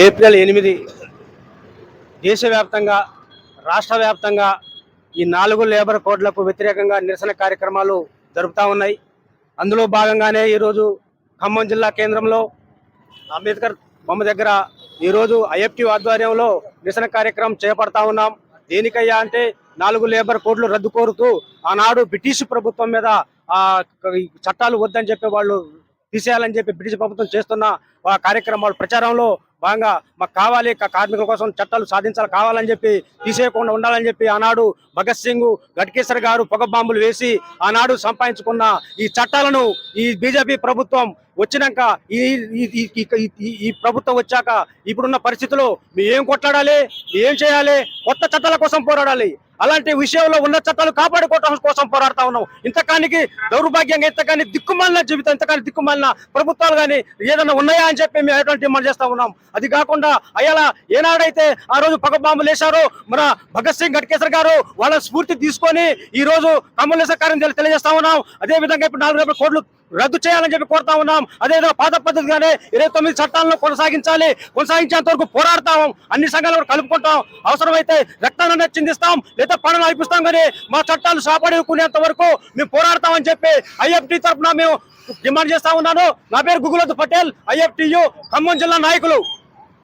April 8 దేశవ్యాప్తంగా రాష్ట్ర వ్యాప్తంగా ఈ 4 లేబర్ కోడ్లకు వ్యతిరేకంగా నిరసన కార్యక్రమాలు జరుపుతూ ఉన్నాయి. అందులో భాగంగానే ఈరోజు ఖమ్మం జిల్లా కేంద్రంలో అంబేద్కర్ బొమ్మ దగ్గర ఈరోజు ఐఎఫ్టీ ఆధ్వర్యంలో నిరసన కార్యక్రమం చేపడతా ఉన్నాం. దేనికయ్యా అంటే 4 లేబర్ కోడ్లు రద్దు కోరుతూ ఆనాడు బ్రిటిష్ ప్రభుత్వం మీద చట్టాలు వద్దని చెప్పి వాళ్ళు తీసేయాలని చెప్పి బ్రిటిష్ ప్రభుత్వం చేస్తున్న కార్యక్రమాలు ప్రచారంలో భాగంగా మాకు కావాలి, కార్మికుల కోసం చట్టాలు సాధించాలి కావాలని చెప్పి తీసేయకుండా ఉండాలని చెప్పి ఆనాడు భగత్ సింగ్ గట్కేసర్ గారు పొగ బాంబులు వేసి ఆనాడు సంపాదించుకున్న ఈ చట్టాలను ఈ బీజేపీ ప్రభుత్వం వచ్చినాక ఈ ప్రభుత్వం వచ్చాక ఇప్పుడున్న పరిస్థితుల్లో మేము ఏం కొట్లాడాలి, ఏం చేయాలి, కొత్త చట్టాల కోసం పోరాడాలి. అలాంటి విషయంలో ఉన్న చట్టాలు కాపాడుకోవడం కోసం పోరాడుతా ఉన్నాం. ఇంతకానికి దౌర్భాగ్యంగా ఇంతకాని దిక్కుమాలిన జీవితం, ఇంతకాని దిక్కుమాలిన ప్రభుత్వాలు కానీ ఏదైనా ఉన్నాయా అని చెప్పి మేము ఎటువంటి డిమాండ్ చేస్తా ఉన్నాం. అది కాకుండా అయ్యాలా ఏనాడైతే ఆ రోజు పగ బాంబులు వేశారో మన భగత్ సింగ్ గట్కేసర్ గారు వాళ్ళ స్ఫూర్తి తీసుకొని ఈ రోజు కమ్యూనిస్ట్ కార్యం తెలియజేస్తా ఉన్నాం. అదే విధంగా ఇప్పుడు 4 కోట్లు రద్దు చేయాలని చెప్పి కోరుతా ఉన్నాం. అదేవిధంగా పాత పద్ధతిగానే 29 చట్టాలను కొనసాగించేంత వరకు పోరాడతాం. అన్ని సంఘాలు కలుపుకుంటాం. అవసరమైతే రక్తాన్ని చిందిస్తాం లేదా పనులు అనిపిస్తాం, కానీ మా చట్టాలు కాపాడుకునేంత వరకు మేము పోరాడతామని చెప్పి ఐఎఫ్టీ తరఫున మేము డిమాండ్ చేస్తా ఉన్నాను. నా పేరు గుగులత్ పటేల్, ఐఎఫ్టీయు ఖమ్మం జిల్లా నాయకులు.